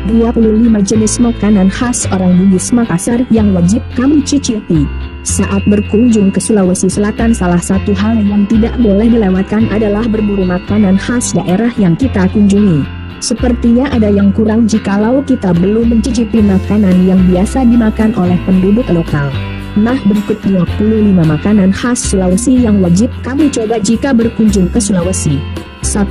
25 jenis makanan khas orang Bugis Makassar yang wajib kamu cicipi. Saat berkunjung ke Sulawesi Selatan, salah satu hal yang tidak boleh dilewatkan adalah berburu makanan khas daerah yang kita kunjungi. Sepertinya ada yang kurang jikalau kita belum mencicipi makanan yang biasa dimakan oleh penduduk lokal. Nah, berikut 25 makanan khas Sulawesi yang wajib kamu coba jika berkunjung ke Sulawesi. 1.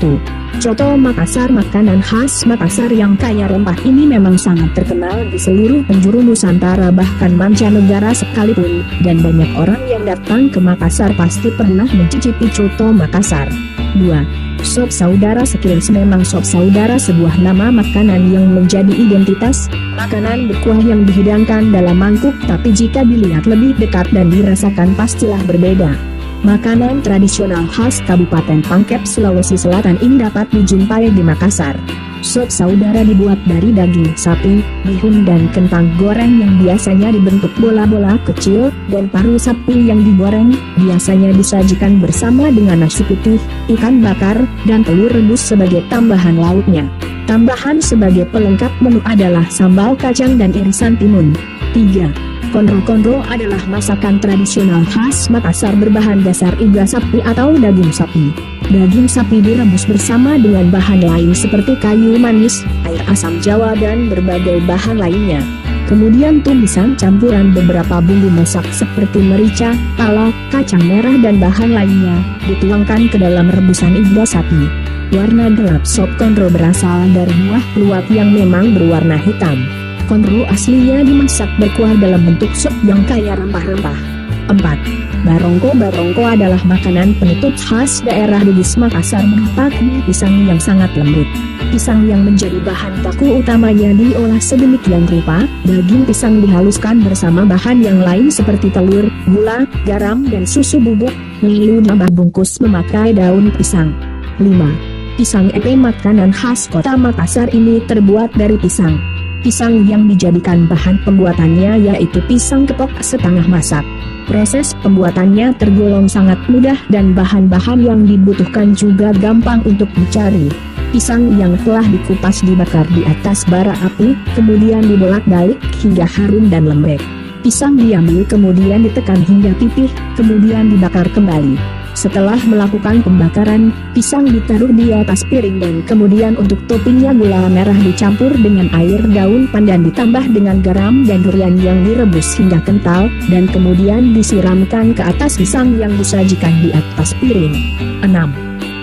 Coto Makassar. Makanan khas Makassar yang kaya rempah ini memang sangat terkenal di seluruh penjuru Nusantara, bahkan mancanegara sekalipun, dan banyak orang yang datang ke Makassar pasti pernah mencicipi coto Makassar. 2. Sop saudara. Sekilas memang sop saudara sebuah nama makanan yang menjadi identitas, makanan berkuah yang dihidangkan dalam mangkuk, tapi jika dilihat lebih dekat dan dirasakan pastilah berbeda. Makanan tradisional khas Kabupaten Pangkep, Sulawesi Selatan ini dapat dijumpai di Makassar. Sop saudara dibuat dari daging sapi, bihun dan kentang goreng yang biasanya dibentuk bola-bola kecil, dan paru sapi yang digoreng, biasanya disajikan bersama dengan nasi putih, ikan bakar, dan telur rebus sebagai tambahan lauknya. Tambahan sebagai pelengkap menu adalah sambal kacang dan irisan timun. 3. Konro adalah masakan tradisional khas Makassar berbahan dasar iga sapi atau daging sapi. Daging sapi direbus bersama dengan bahan lain seperti kayu manis, air asam jawa dan berbagai bahan lainnya. Kemudian tumisan campuran beberapa bumbu masak seperti merica, pala, kacang merah dan bahan lainnya dituangkan ke dalam rebusan iga sapi. Warna gelap sop konro berasal dari buah kluwak yang memang berwarna hitam. Konro aslinya dimasak berkuah dalam bentuk sup yang kaya rempah-rempah. 4. Barongko. Barongko adalah makanan penutup khas daerah Bugis Makassar berupa kulit pisang yang sangat lembut. Pisang yang menjadi bahan baku utamanya diolah sedemikian rupa, daging pisang dihaluskan bersama bahan yang lain seperti telur, gula, garam dan susu bubuk, lalu dibungkus memakai daun pisang. 5. Pisang epe. Makanan khas kota Makassar ini terbuat dari pisang. Pisang yang dijadikan bahan pembuatannya yaitu pisang kepok setengah masak. Proses pembuatannya tergolong sangat mudah dan bahan-bahan yang dibutuhkan juga gampang untuk dicari. Pisang yang telah dikupas dibakar di atas bara api, kemudian dibolak-balik hingga harum dan lembek. Pisang diambil kemudian ditekan hingga pipih, kemudian dibakar kembali. Setelah melakukan pembakaran, pisang ditaruh di atas piring dan kemudian untuk toppingnya gula merah dicampur dengan air daun pandan ditambah dengan garam dan durian yang direbus hingga kental, dan kemudian disiramkan ke atas pisang yang disajikan di atas piring. 6.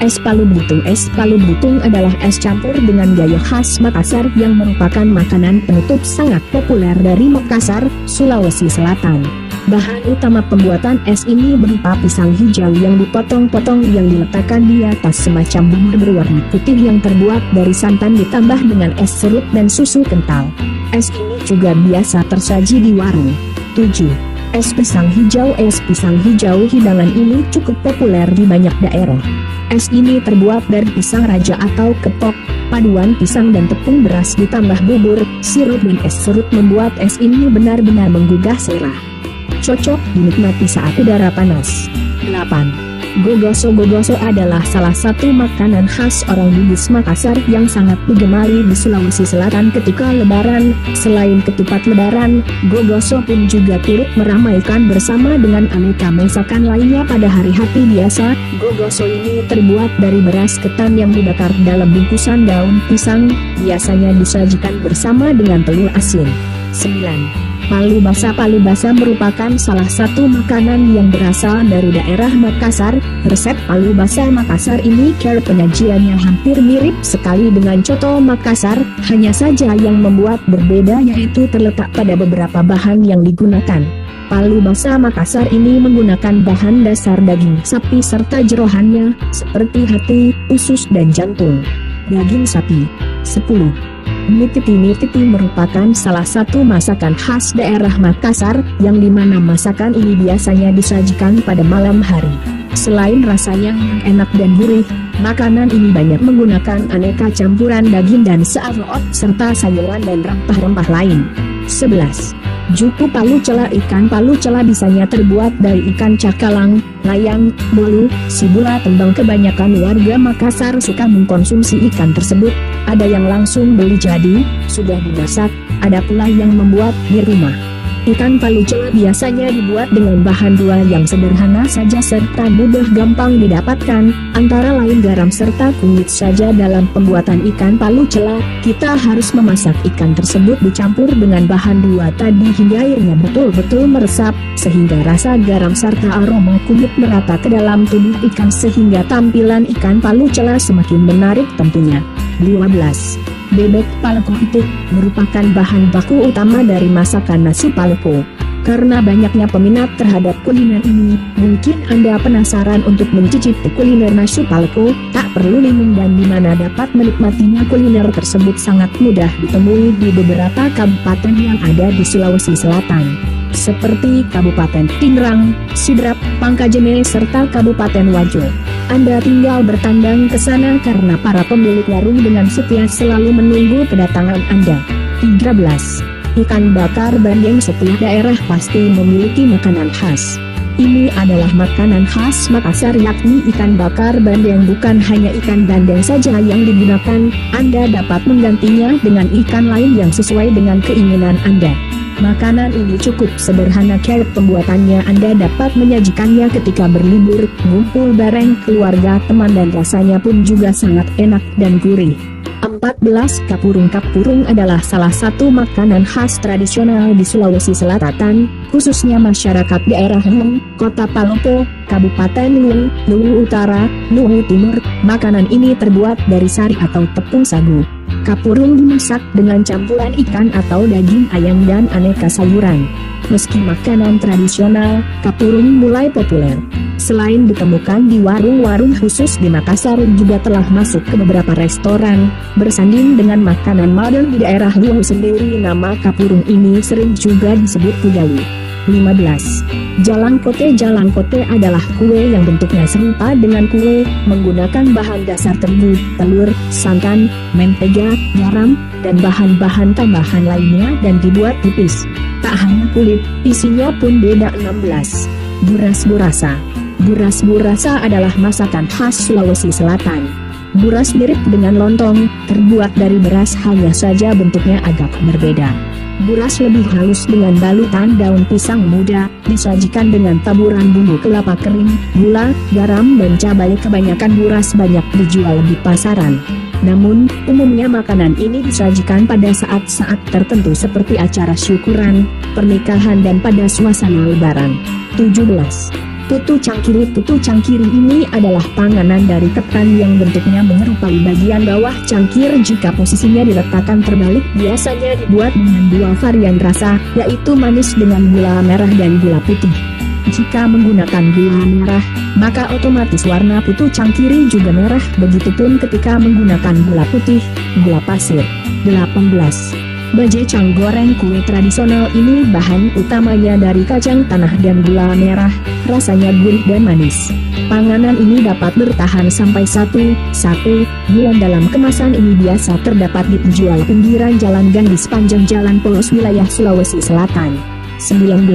Es palu belitung. Es palu belitung adalah es campur dengan gaya khas Makassar yang merupakan makanan penutup sangat populer dari Makassar, Sulawesi Selatan. Bahan utama pembuatan es ini berupa pisang hijau yang dipotong-potong yang diletakkan di atas semacam bubur berwarna putih yang terbuat dari santan ditambah dengan es serut dan susu kental. Es ini juga biasa tersaji di warung. 7. Es pisang hijau. Es pisang hijau hidangan ini cukup populer di banyak daerah. Es ini terbuat dari pisang raja atau kepok, paduan pisang dan tepung beras ditambah bubur, sirup dan es serut membuat es ini benar-benar menggugah selera. Cocok dinikmati saat udara panas. 8. Gogoso. Gogoso adalah salah satu makanan khas orang Bugis Makassar yang sangat digemari di Sulawesi Selatan ketika lebaran. Selain ketupat lebaran, gogoso pun juga turut meramaikan bersama dengan aneka masakan lainnya pada hari-hari biasa. Gogoso ini terbuat dari beras ketan yang dibakar dalam bungkusan daun pisang, biasanya disajikan bersama dengan telur asin. 9. Palu basa. Palu basa merupakan salah satu makanan yang berasal dari daerah Makassar. Resep palu basa Makassar ini cara penyajiannya hampir mirip sekali dengan coto Makassar, hanya saja yang membuat berbeda yaitu terletak pada beberapa bahan yang digunakan. Palu basa Makassar ini menggunakan bahan dasar daging sapi serta jeroannya, seperti hati, usus dan jantung. Daging sapi. 10. Mie titi. Mie titi merupakan salah satu masakan khas daerah Makassar, yang dimana masakan ini biasanya disajikan pada malam hari. Selain rasanya yang enak dan gurih, makanan ini banyak menggunakan aneka campuran daging dan seafood serta sayuran dan rempah-rempah lain. 11. Juku palu cela. Ikan palu cela biasanya terbuat dari ikan cakalang, layang, bolu, sibula tembang. Kebanyakan warga Makassar suka mengkonsumsi ikan tersebut, ada yang langsung beli jadi, sudah dimasak. Ada pula yang membuat di rumah. Ikan palu cela biasanya dibuat dengan bahan dua yang sederhana saja serta mudah gampang didapatkan, antara lain garam serta kunyit saja. Dalam pembuatan ikan palu cela, kita harus memasak ikan tersebut dicampur dengan bahan dua tadi hingga airnya betul-betul meresap, sehingga rasa garam serta aroma kunyit merata ke dalam tubuh ikan sehingga tampilan ikan palu cela semakin menarik tentunya. 12. Bebek paleko itik merupakan bahan baku utama dari masakan nasi paleko. Karena banyaknya peminat terhadap kuliner ini, mungkin Anda penasaran untuk mencicipi kuliner nasi paleko. Tak perlu bingung dan di mana dapat menikmatinya. Kuliner tersebut sangat mudah ditemui di beberapa kabupaten yang ada di Sulawesi Selatan, seperti Kabupaten Pinrang, Sidrap, Pangkajene, serta Kabupaten Wajo. Anda tinggal bertandang ke sana karena para pemilik warung dengan setia selalu menunggu kedatangan Anda. 13. Ikan bakar bandeng. Setiap daerah pasti memiliki makanan khas. Ini adalah makanan khas Makassar, yakni ikan bakar bandeng. Bukan hanya ikan bandeng saja yang digunakan, Anda dapat menggantinya dengan ikan lain yang sesuai dengan keinginan Anda. Makanan ini cukup sederhana cara pembuatannya. Anda dapat menyajikannya ketika berlibur, ngumpul bareng keluarga teman dan rasanya pun juga sangat enak dan gurih. 14. Kapurung. Kapurung adalah salah satu makanan khas tradisional di Sulawesi Selatan, khususnya masyarakat daerah Luwu, Kota Palopo, Kabupaten Luwu, Luwu Utara, Luwu Timur. Makanan ini terbuat dari sari atau tepung sagu. Kapurung dimasak dengan campuran ikan atau daging ayam dan aneka sayuran. Meski makanan tradisional, kapurung mulai populer. Selain ditemukan di warung-warung khusus di Makassar, juga telah masuk ke beberapa restoran. Bersanding dengan makanan modern di daerah Luwu sendiri, nama kapurung ini sering juga disebut kudawi. 15. Jalangkote. Jalangkote adalah kue yang bentuknya serupa dengan kue, menggunakan bahan dasar terigu, telur, santan, mentega, garam, dan bahan-bahan tambahan lainnya dan dibuat tipis. Tak hanya kulit, isinya pun beda. 16. Buras burasa. Buras burasa adalah masakan khas Sulawesi Selatan. Buras mirip dengan lontong, terbuat dari beras, hanya saja bentuknya agak berbeda. Buras lebih halus dengan balutan daun pisang muda, disajikan dengan taburan bumbu kelapa kering, gula, garam dan cabai. Kebanyakan buras banyak dijual di pasaran. Namun, umumnya makanan ini disajikan pada saat-saat tertentu seperti acara syukuran, pernikahan dan pada suasana lebaran. 17. Putu cangkiri. Putu cangkiri ini adalah panganan dari ketan yang bentuknya menyerupai bagian bawah cangkir jika posisinya diletakkan terbalik. Biasanya dibuat dengan dua varian rasa, yaitu manis dengan gula merah dan gula putih. Jika menggunakan gula merah, maka otomatis warna putu cangkiri juga merah. Begitupun ketika menggunakan gula putih, gula pasir. 18. Bajecang goreng. Kue tradisional ini bahan utamanya dari kacang tanah dan gula merah, rasanya gurih dan manis. Panganan ini dapat bertahan sampai 1 bulan. Dalam kemasan ini biasa terdapat dijual pinggiran jalan gang di sepanjang jalan polos wilayah Sulawesi Selatan. 19.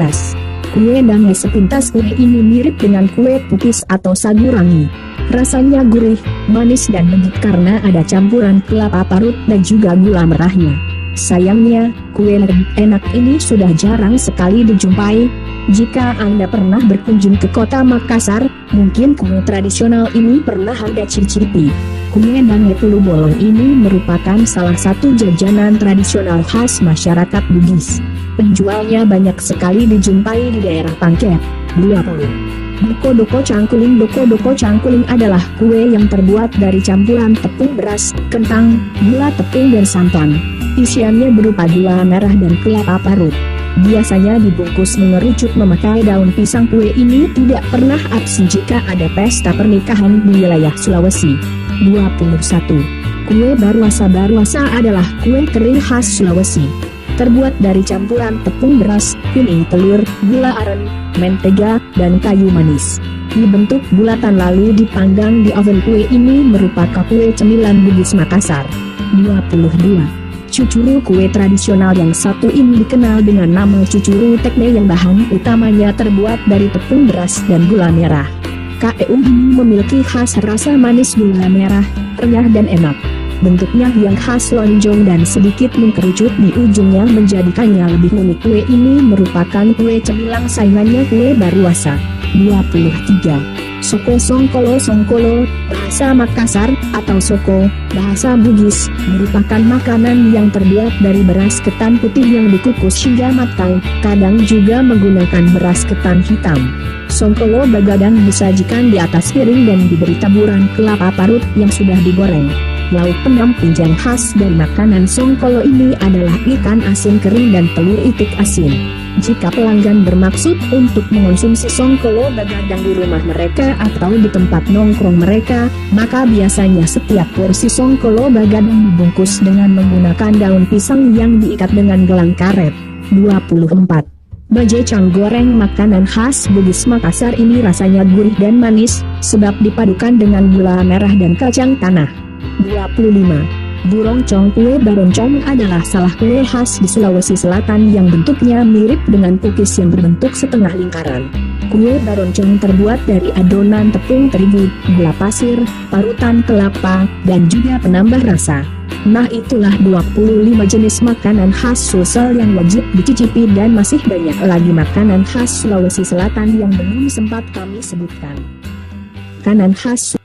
Kue dange. Sepintas kue ini mirip dengan kue pukis atau sagu rangi. Rasanya gurih, manis dan legit karena ada campuran kelapa parut dan juga gula merahnya. Sayangnya, kue lebih enak ini sudah jarang sekali dijumpai. Jika Anda pernah berkunjung ke kota Makassar, mungkin kue tradisional ini pernah Anda cicipi. Kue dange Tulu Bolong ini merupakan salah satu jajanan tradisional khas masyarakat Bugis. Penjualnya banyak sekali dijumpai di daerah Pangkep. 20. Doko-doko cangkuling. Doko-doko cangkuling adalah kue yang terbuat dari campuran tepung beras, kentang, gula tepung dan santan. Isiannya berupa gula merah dan kelapa parut. Biasanya dibungkus mengerucut memakai daun pisang. Kue ini tidak pernah absen jika ada pesta pernikahan di wilayah Sulawesi. 21. Kue baruasa. Baruasa adalah kue kering khas Sulawesi. Terbuat dari campuran tepung beras, kuning telur, gula aren, mentega, dan kayu manis. Dibentuk bulatan lalu dipanggang di oven. Kue ini merupakan kue cemilan Bugis Makassar. 22. Cucuru. Kue tradisional yang satu ini dikenal dengan nama cucuru tekne yang bahan utamanya terbuat dari tepung beras dan gula merah. Kue ini memiliki khas rasa manis gula merah, renyah dan enak. bentuknya yang khas lonjong dan sedikit mengkerucut di ujungnya menjadikannya lebih unik. Kue ini merupakan kue cemilang saingannya kue Baruasa. 23. Soko Songkolo. Songkolo, bahasa Makassar, atau Soko, bahasa Bugis, merupakan makanan yang terbuat dari beras ketan putih yang dikukus hingga matang, kadang juga menggunakan beras ketan hitam. Songkolo begadang disajikan di atas piring dan diberi taburan kelapa parut yang sudah digoreng. Lauk pendamping yang khas dari makanan Songkolo ini adalah ikan asin kering dan telur itik asin. Jika pelanggan bermaksud untuk mengonsumsi Songkolo begadang di rumah mereka atau di tempat nongkrong mereka, maka biasanya setiap porsi Songkolo begadang dibungkus dengan menggunakan daun pisang yang diikat dengan gelang karet. 24. Bajecang goreng. Makanan khas Bugis Makassar ini rasanya gurih dan manis, sebab dipadukan dengan gula merah dan kacang tanah. 25. Buroncong. Kue baroncong adalah salah kue khas di Sulawesi Selatan yang bentuknya mirip dengan kukis yang berbentuk setengah lingkaran. Kue baroncong terbuat dari adonan tepung terigu, gula pasir, parutan kelapa, dan juga penambah rasa. Nah, itulah 25 jenis makanan khas Sulsel yang wajib dicicipi, dan masih banyak lagi makanan khas Sulawesi Selatan yang belum sempat kami sebutkan. Makanan khas